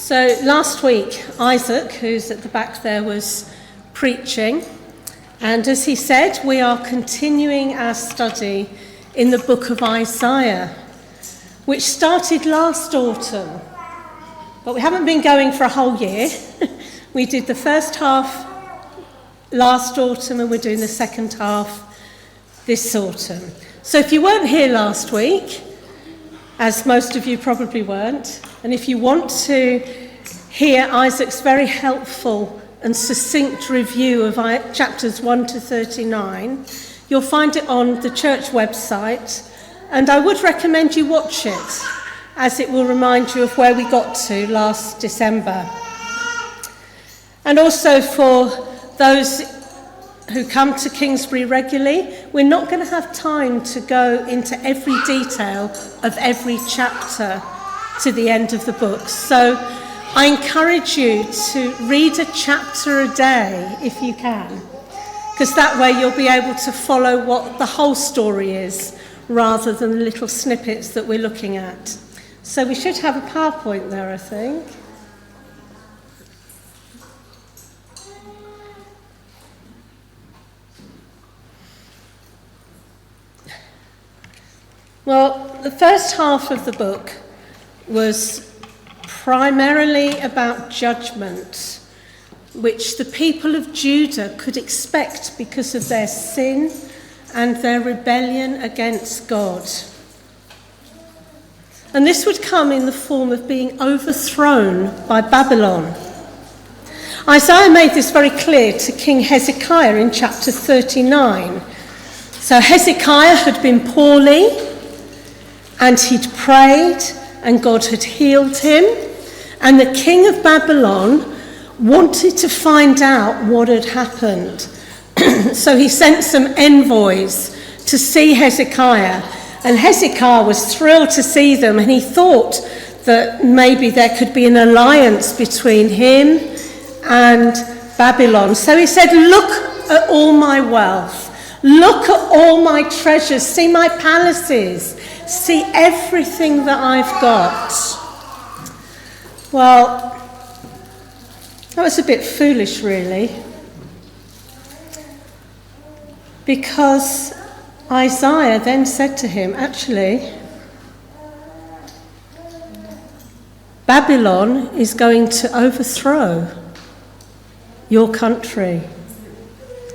So last week, Isaac, who's at the back there, was preaching. And as he said, we are continuing our study in the book of Isaiah, which started last autumn. But we haven't been going for a whole year. We did the first half last autumn and we're doing the second half this autumn. So if you weren't here last week, as most of you probably weren't, and if you want to hear Isaac's very helpful and succinct review of chapters 1 to 39, you'll find it on the church website, and I would recommend you watch it, as it will remind you of where we got to last December. And also for those who come to Kingsbury regularly, we're not going to have time to go into every detail of every chapter to the end of the book. So I encourage you to read a chapter a day if you can, because that way you'll be able to follow what the whole story is rather than the little snippets that we're looking at. So we should have a PowerPoint there, I think. Well, the first half of the book was primarily about judgment, which the people of Judah could expect because of their sin and their rebellion against God. And this would come in the form of being overthrown by Babylon. Isaiah made this very clear to King Hezekiah in chapter 39. So Hezekiah had been poorly, and he'd prayed, and God had healed him. And the king of Babylon wanted to find out what had happened. So he sent some envoys to see Hezekiah. And Hezekiah was thrilled to see them, and he thought that maybe there could be an alliance between him and Babylon. So he said, "Look at all my wealth. Look at all my treasures. See my palaces. See everything that I've got." Well, that was a bit foolish, really, because Isaiah then said to him, actually, Babylon is going to overthrow your country.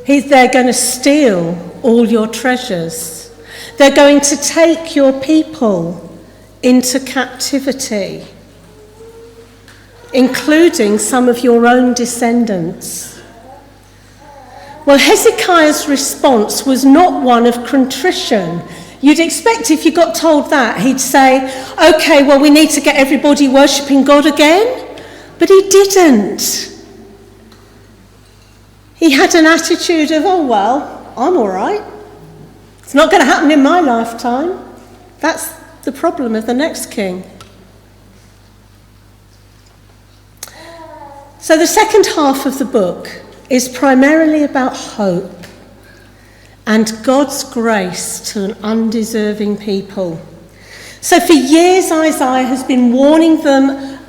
They're going to steal all your treasures. They're going to take your people into captivity, including some of your own descendants. Well, Hezekiah's response was not one of contrition. You'd expect if you got told that, he'd say, okay, well, we need to get everybody worshipping God again. But he didn't. He had an attitude of, oh, well, I'm all right. It's not going to happen in my lifetime. That's the problem of the next king. So the second half of the book is primarily about hope and God's grace to an undeserving people. So for years, Isaiah has been warning them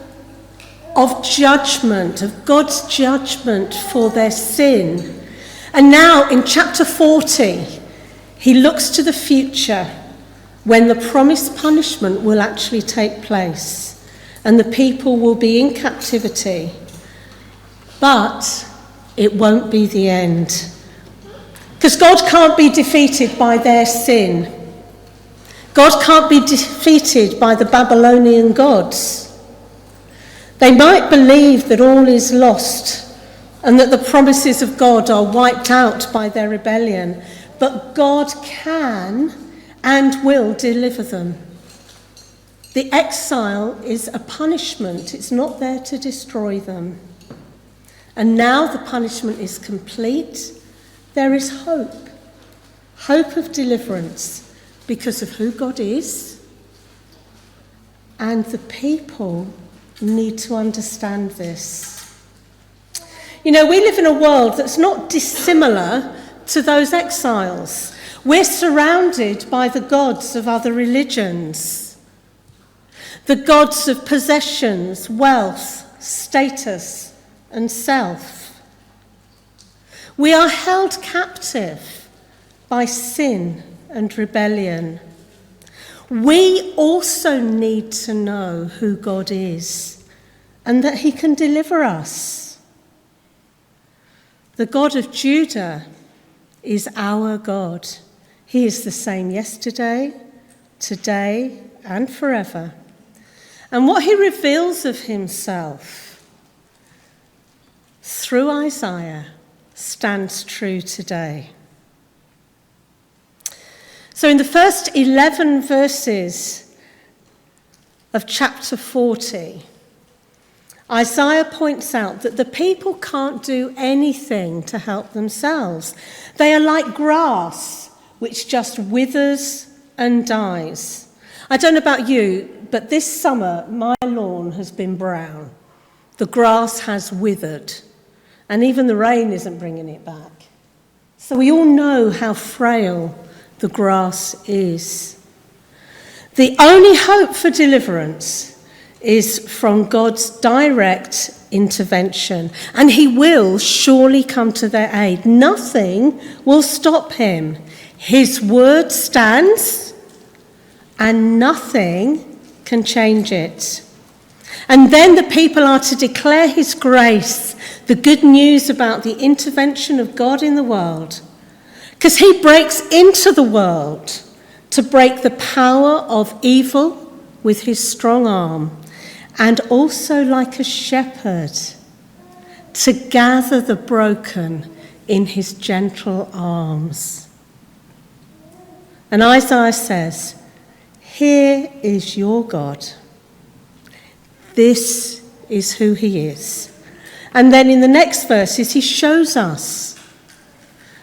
of judgment, of God's judgment for their sin. And now in chapter 40, he looks to the future when the promised punishment will actually take place and the people will be in captivity. But it won't be the end. Because God can't be defeated by their sin. God can't be defeated by the Babylonian gods. They might believe that all is lost and that the promises of God are wiped out by their rebellion. But God can and will deliver them. The exile is a punishment. It's not there to destroy them. And now the punishment is complete. There is hope. Hope of deliverance because of who God is. And the people need to understand this. You know, we live in a world that's not dissimilar to those exiles. We're surrounded by the gods of other religions. The gods of possessions, wealth, status, and self. We are held captive by sin and rebellion. We also need to know who God is and that he can deliver us. The God of Judah is our God. He is the same yesterday, today, and forever. And what he reveals of himself through Isaiah stands true today. So in the first 11 verses of chapter 40, Isaiah points out that the people can't do anything to help themselves. They are like grass, which just withers and dies. I don't know about you, but this summer my lawn has been brown. The grass has withered, and even the rain isn't bringing it back. So we all know how frail the grass is. The only hope for deliverance is from God's direct intervention, and he will surely come to their aid. Nothing will stop him. His word stands, and nothing can change it. And then the people are to declare his grace, the good news about the intervention of God in the world, because he breaks into the world to break the power of evil with his strong arm, and also like a shepherd to gather the broken in his gentle arms. And Isaiah says, "Here is your God. This is who he is." And then in the next verses, he shows us.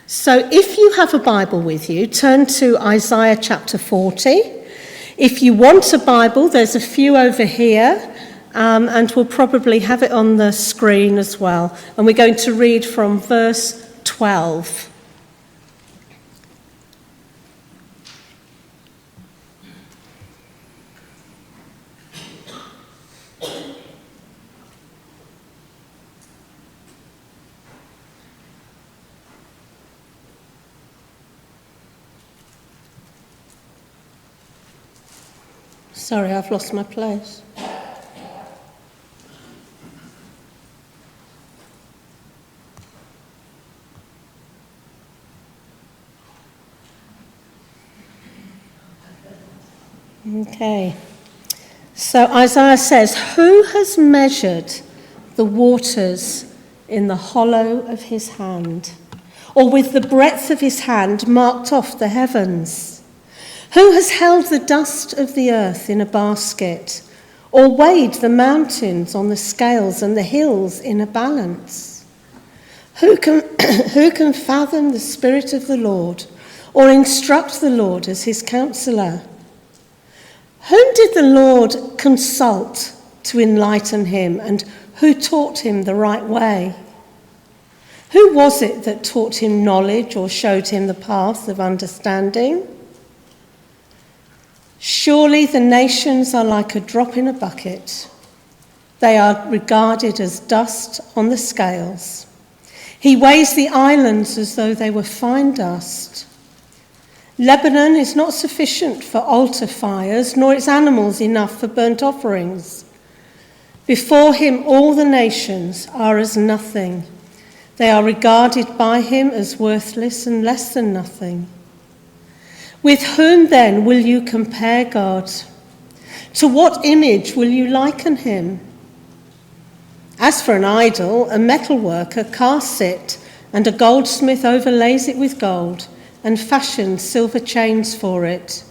So if you have a Bible with you, turn to Isaiah chapter 40. If you want a Bible, there's a few over here, and we'll probably have it on the screen as well. And we're going to read from verse 12. Sorry, I've lost my place. Okay. So Isaiah says, "Who has measured the waters in the hollow of his hand, or with the breadth of his hand marked off the heavens? Who has held the dust of the earth in a basket, or weighed the mountains on the scales and the hills in a balance? Who can fathom the Spirit of the Lord, or instruct the Lord as his counselor? Whom did the Lord consult to enlighten him, and who taught him the right way? Who was it that taught him knowledge or showed him the path of understanding? Surely the nations are like a drop in a bucket. They are regarded as dust on the scales. He weighs the islands as though they were fine dust. Lebanon is not sufficient for altar fires, nor its animals enough for burnt offerings. Before him all the nations are as nothing. They are regarded by him as worthless and less than nothing. With whom then will you compare God? To what image will you liken him? As for an idol, a metal worker casts it, and a goldsmith overlays it with gold, and fashions silver chains for it.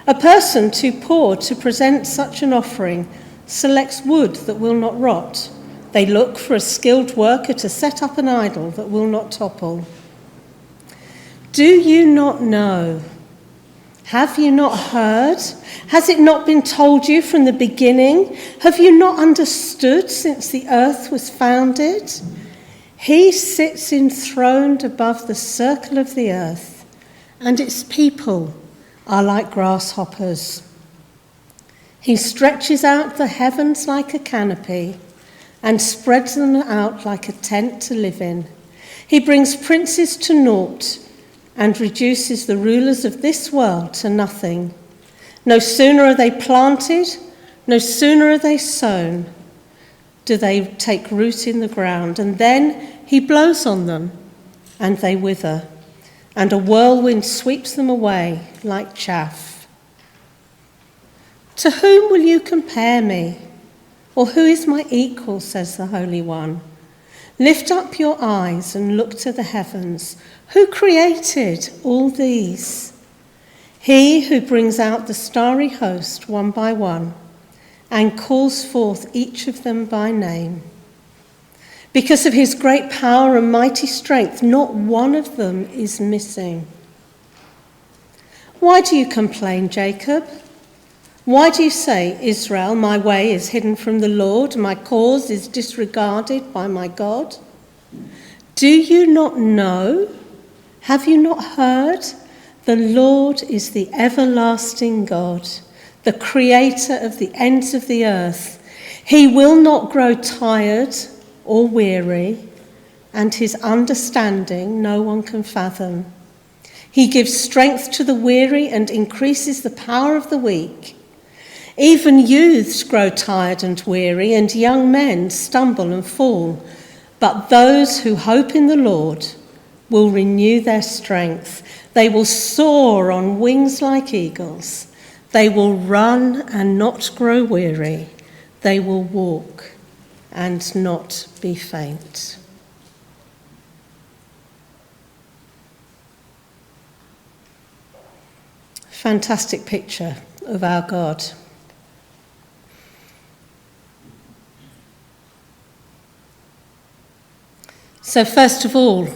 A person too poor to present such an offering selects wood that will not rot. They look for a skilled worker to set up an idol that will not topple. Do you not know? Have you not heard? Has it not been told you from the beginning? Have you not understood since the earth was founded? He sits enthroned above the circle of the earth, and its people are like grasshoppers. He stretches out the heavens like a canopy and spreads them out like a tent to live in. He brings princes to naught and reduces the rulers of this world to nothing. No sooner are they planted, no sooner are they sown, do they take root in the ground, and then he blows on them, and they wither, and a whirlwind sweeps them away like chaff. To whom will you compare me? Or who is my equal, says the Holy One? Lift up your eyes and look to the heavens. Who created all these? He who brings out the starry host one by one and calls forth each of them by name. Because of his great power and mighty strength, not one of them is missing. Why do you complain, Jacob? Why do you say, Israel, my way is hidden from the Lord, my cause is disregarded by my God? Do you not know? Have you not heard? The Lord is the everlasting God, the creator of the ends of the earth. He will not grow tired or weary, and his understanding no one can fathom. He gives strength to the weary and increases the power of the weak. Even youths grow tired and weary, and young men stumble and fall. But those who hope in the Lord will renew their strength. They will soar on wings like eagles. They will run and not grow weary. They will walk and not be faint. Fantastic picture of our God. So first of all,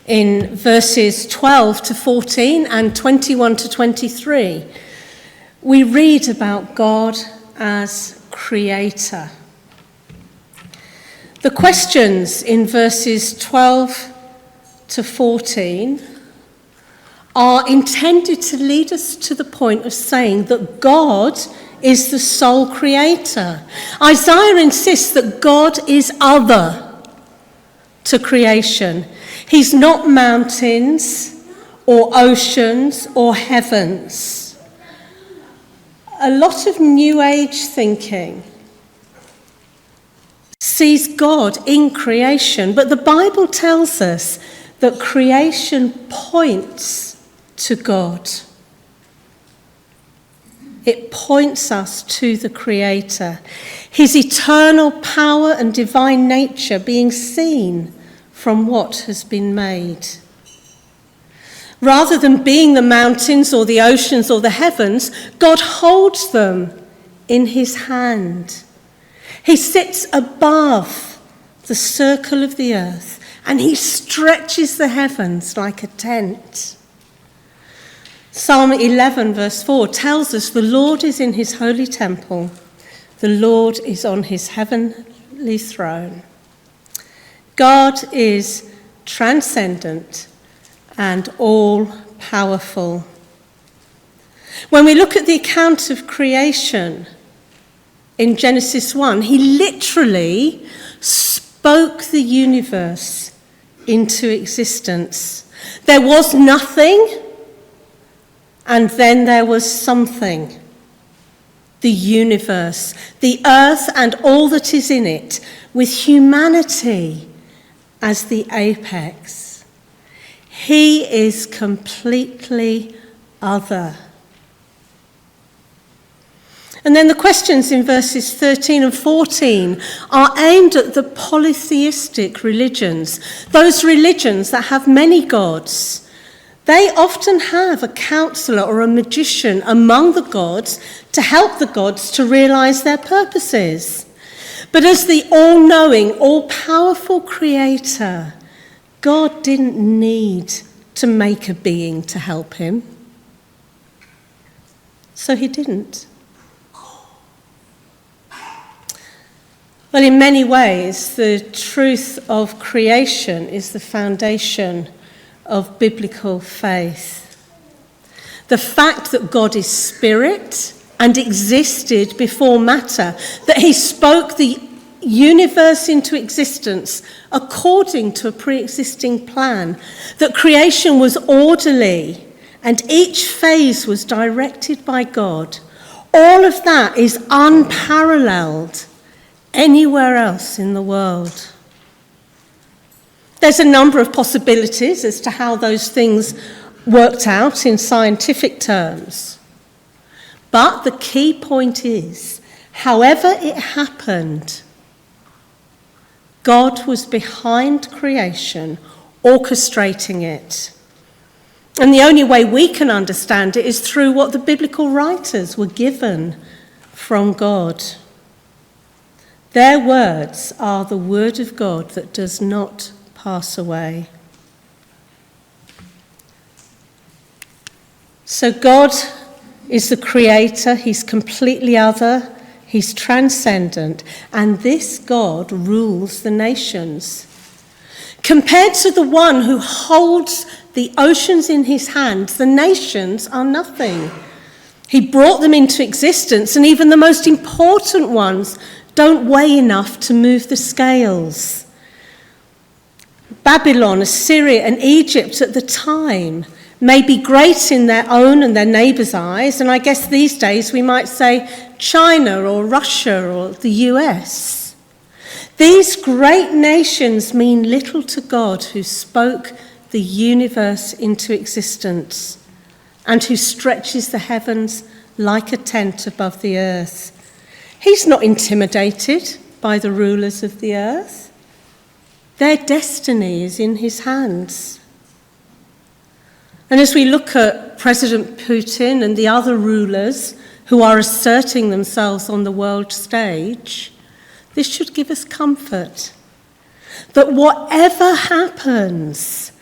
in verses 12 to 14 and 21 to 23, we read about God as creator. The questions in verses 12 to 14 are intended to lead us to the point of saying that God is the sole creator. Isaiah insists that God is other to creation. He's not mountains or oceans or heavens. A lot of New Age thinking sees God in creation, but the Bible tells us that creation points to God. It points us to the Creator, his eternal power and divine nature being seen from what has been made. Rather than being the mountains or the oceans or the heavens, God holds them in his hand. He sits above the circle of the earth and he stretches the heavens like a tent. Psalm 11 verse 4 tells us the Lord is in his holy temple. The Lord is on his heavenly throne. God is transcendent and all-powerful. When we look at the account of creation in Genesis 1, he literally spoke the universe into existence. There was nothing, and then there was something. The universe, the earth and all that is in it, with humanity as the apex. He is completely other. And then the questions in verses 13 and 14 are aimed at the polytheistic religions, those religions that have many gods. They often have a counselor or a magician among the gods to help the gods to realize their purposes. But as the all-knowing, all-powerful creator, God didn't need to make a being to help him. So he didn't. Well, in many ways, the truth of creation is the foundation of biblical faith. The fact that God is spirit and existed before matter, that he spoke the universe into existence according to a pre-existing plan, that creation was orderly and each phase was directed by God, all of that is unparalleled anywhere else in the world. There's a number of possibilities as to how those things worked out in scientific terms. But the key point is, however it happened, God was behind creation, orchestrating it. And the only way we can understand it is through what the biblical writers were given from God. Their words are the word of God that does not pass away. So God is the creator, he's completely other, he's transcendent, and this God rules the nations. Compared to the one who holds the oceans in his hands, the nations are nothing. He brought them into existence, and even the most important ones don't weigh enough to move the scales. Babylon, Assyria, and Egypt at the time may be great in their own and their neighbours' eyes, and I guess these days we might say China or Russia or the US. These great nations mean little to God, who spoke the universe into existence and who stretches the heavens like a tent above the earth. He's not intimidated by the rulers of the earth. Their destiny is in his hands. And as we look at President Putin and the other rulers who are asserting themselves on the world stage, this should give us comfort that whatever happens,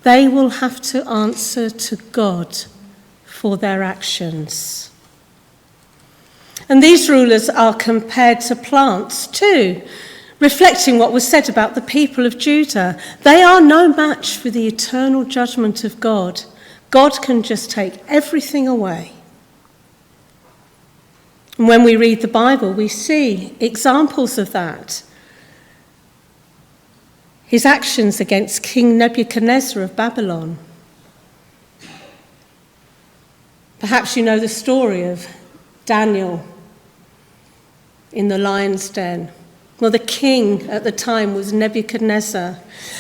they will have to answer to God for their actions. And these rulers are compared to plants too, reflecting what was said about the people of Judah. They are no match for the eternal judgment of God. God can just take everything away. And when we read the Bible, we see examples of that. His actions against King Nebuchadnezzar of Babylon. Perhaps you know the story of Daniel in the lion's den. Well, the king at the time was Nebuchadnezzar.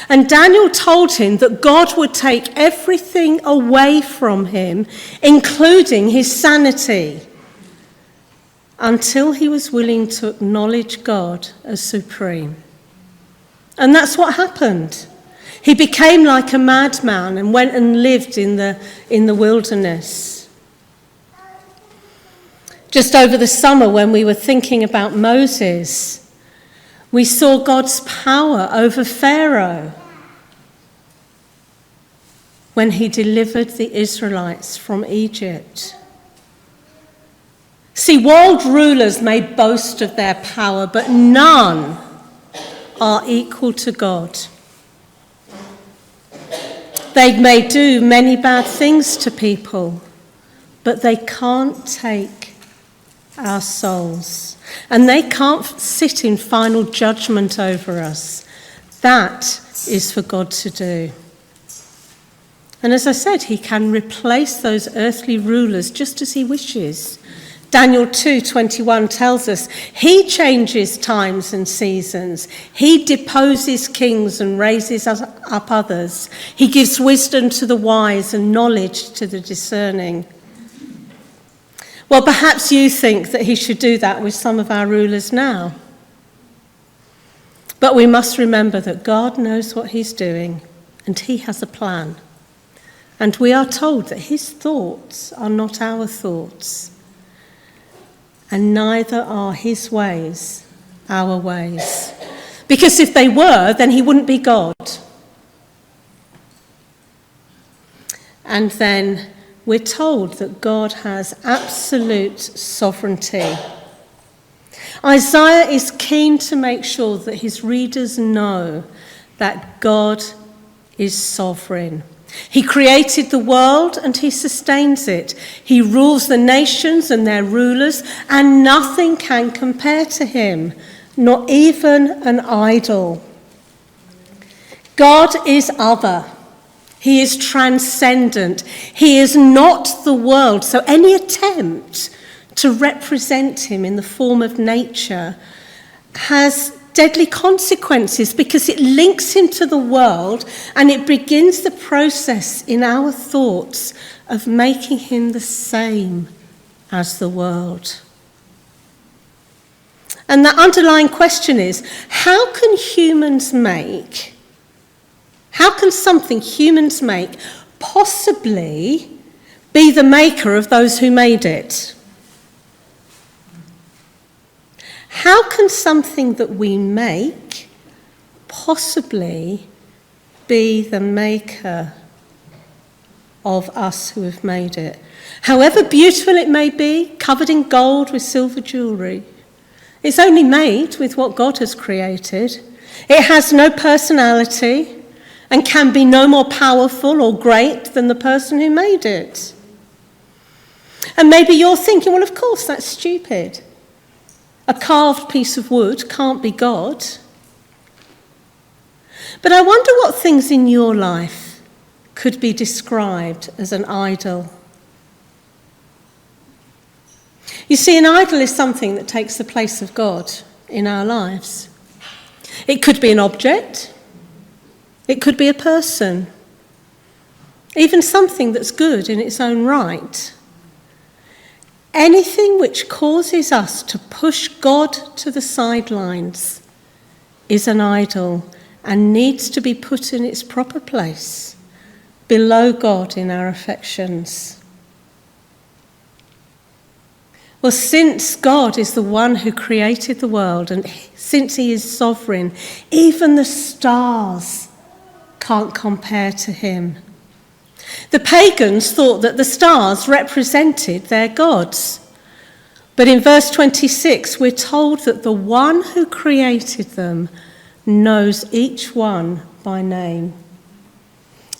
And Daniel told him that God would take everything away from him, including his sanity, until he was willing to acknowledge God as supreme. And that's what happened. He became like a madman and went and lived in the wilderness. Just over the summer, when we were thinking about Moses, we saw God's power over Pharaoh when he delivered the Israelites from Egypt. See, world rulers may boast of their power, but none are equal to God. They may do many bad things to people, but they can't take our souls. And they can't sit in final judgment over us. That is for God to do. And as I said, he can replace those earthly rulers just as he wishes. Daniel 2:21 tells us he changes times and seasons. He deposes kings and raises up others. He gives wisdom to the wise and knowledge to the discerning. Well, perhaps you think that he should do that with some of our rulers now. But we must remember that God knows what he's doing and he has a plan. And we are told that his thoughts are not our thoughts. And neither are his ways our ways. Because if they were, then he wouldn't be God. And then we're told that God has absolute sovereignty. Isaiah is keen to make sure that his readers know that God is sovereign. He created the world and he sustains it. He rules the nations and their rulers, and nothing can compare to him. not even an idol. God is other. He is transcendent. He is not the world. So any attempt to represent him in the form of nature has deadly consequences because it links him to the world and it begins the process in our thoughts of making him the same as the world. And the underlying question is, how can something humans make possibly be the maker of those who made it? How can something that we make possibly be the maker of us who have made it? However beautiful it may be, covered in gold with silver jewellery, it's only made with what God has created. It has no personality and can be no more powerful or great than the person who made it. And maybe you're thinking, well, of course, that's stupid. A carved piece of wood can't be God. But I wonder what things in your life could be described as an idol. You see, an idol is something that takes the place of God in our lives. It could be an object. It could be a person. Even something that's good in its own right. Anything which causes us to push God to the sidelines is an idol and needs to be put in its proper place, below God in our affections. Well, since God is the one who created the world and since he is sovereign, even the stars can't compare to him. The pagans thought that the stars represented their gods. But in verse 26, we're told that the one who created them knows each one by name.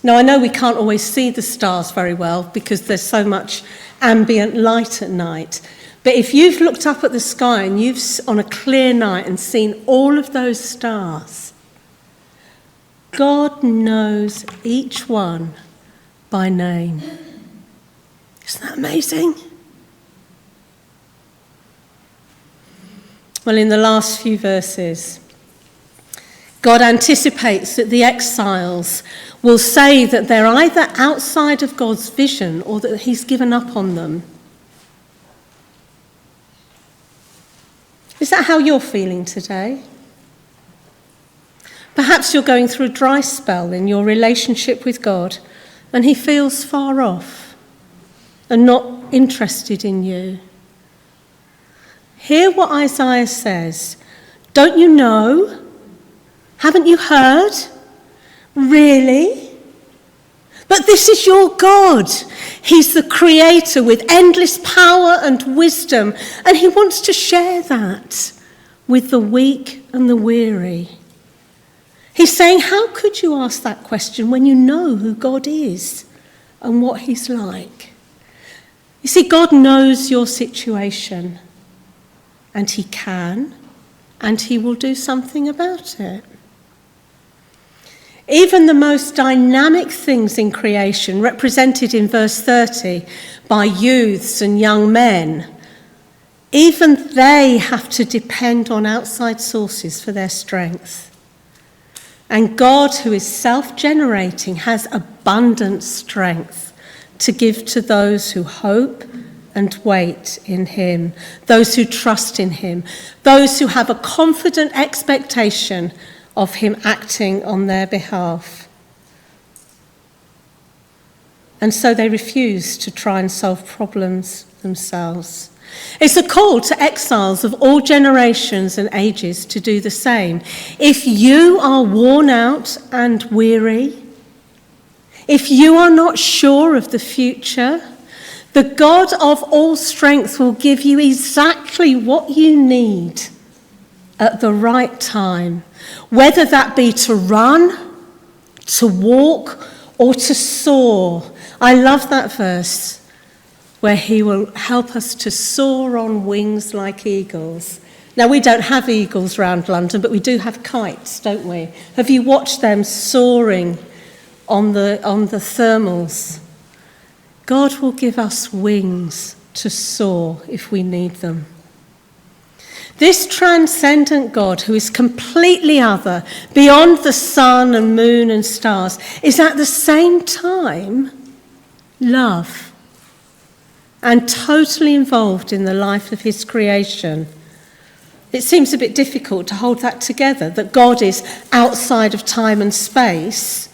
Now, I know we can't always see the stars very well because there's so much ambient light at night. But if you've looked up at the sky and you've on a clear night and seen all of those stars, God knows each one by name. Isn't that amazing? Well, in the last few verses, God anticipates that the exiles will say that they're either outside of God's vision or that he's given up on them. Is that how you're feeling today? Perhaps you're going through a dry spell in your relationship with God, and he feels far off and not interested in you. Hear what Isaiah says. Don't you know? Haven't you heard? Really? But this is your God. He's the creator with endless power and wisdom, and he wants to share that with the weak and the weary. He's saying, how could you ask that question when you know who God is and what he's like? You see, God knows your situation, and he can, and he will do something about it. Even the most dynamic things in creation, represented in verse 30 by youths and young men, even they have to depend on outside sources for their strength. And God, who is self-generating, has abundant strength to give to those who hope and wait in him, those who trust in him, those who have a confident expectation of him acting on their behalf. And so they refuse to try and solve problems themselves. It's a call to exiles of all generations and ages to do the same. If you are worn out and weary, if you are not sure of the future, the God of all strength will give you exactly what you need at the right time, whether that be to run, to walk, or to soar. I love that verse where he will help us to soar on wings like eagles Now, we don't have eagles around London, but we do have kites, don't we? Have you watched them soaring on the thermals? God will give us wings to soar if we need them. This transcendent God, who is completely other, beyond the sun and moon and stars, is at the same time love and totally involved in the life of his creation. It seems a bit difficult to hold that together, that God is outside of time and space,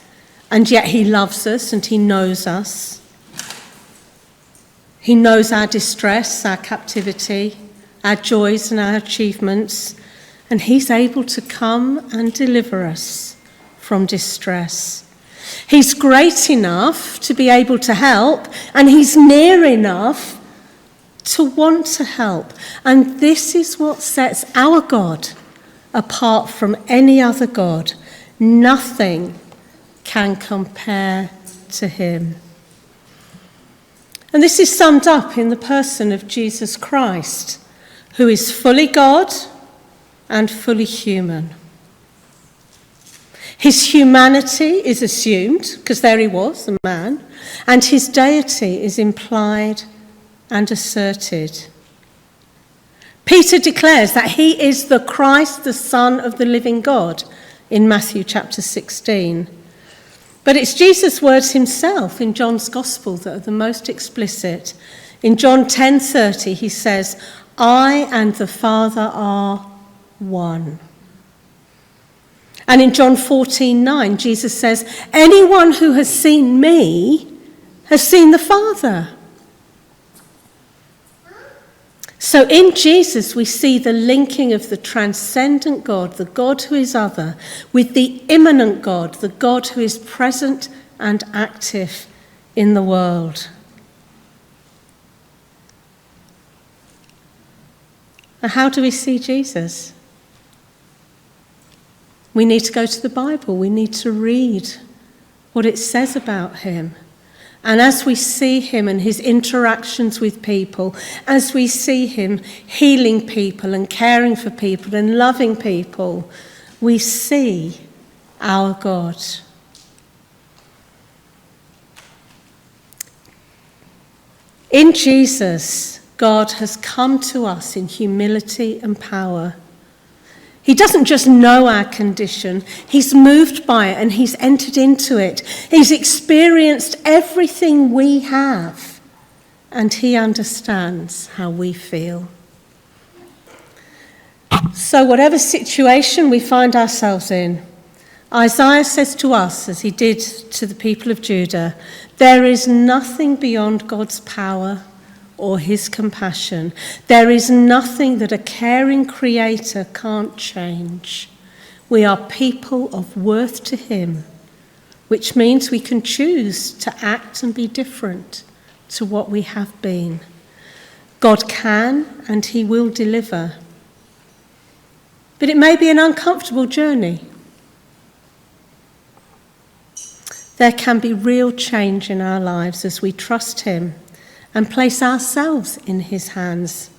and yet he loves us and he knows us. He knows our distress, our captivity, our joys and our achievements, and he's able to come and deliver us from distress. He's great enough to be able to help, and he's near enough to want to help. And this is what sets our God apart from any other God. Nothing can compare to him. And this is summed up in the person of Jesus Christ, who is fully God and fully human. His humanity is assumed, because there he was, a man, and his deity is implied and asserted. Peter declares that he is the Christ, the Son of the living God, in Matthew chapter 16. But it's Jesus' words himself in John's Gospel that are the most explicit. In John 10:30, he says, "I and the Father are one." And in John 14:9, Jesus says, "Anyone who has seen me has seen the Father." So in Jesus, we see the linking of the transcendent God, the God who is other, with the immanent God, the God who is present and active in the world. And how do we see Jesus? We need to go to the Bible. We need to read what it says about him. And as we see him and his interactions with people, as we see him healing people and caring for people and loving people, we see our God. In Jesus, God has come to us in humility and power. He doesn't just know our condition, he's moved by it and he's entered into it. He's experienced everything we have, and he understands how we feel. So whatever situation we find ourselves in, Isaiah says to us, as he did to the people of Judah, there is nothing beyond God's power or his compassion. There is nothing that a caring creator can't change. We are people of worth to him, which means we can choose to act and be different to what we have been. God can and he will deliver. But it may be an uncomfortable journey. There can be real change in our lives as we trust him and place ourselves in his hands,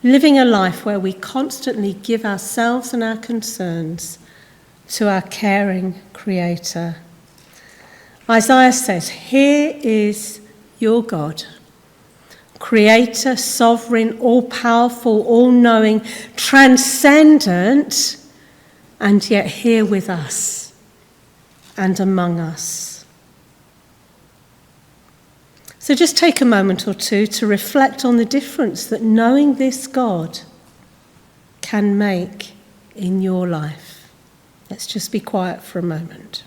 living a life where we constantly give ourselves and our concerns to our caring creator. Isaiah says, "Here is your God, creator, sovereign, all-powerful, all-knowing, transcendent, and yet here with us and among us." So just take a moment or two to reflect on the difference that knowing this God can make in your life. Let's just be quiet for a moment.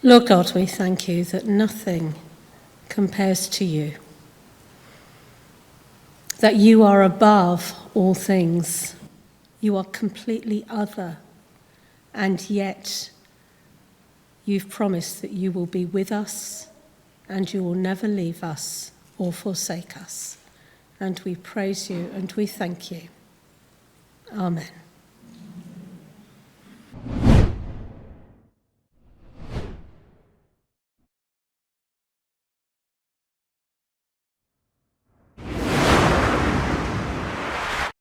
Lord God, we thank you that nothing compares to you, that you are above all things. You are completely other, and yet you've promised that you will be with us and you will never leave us or forsake us. And we praise you and we thank you. Amen.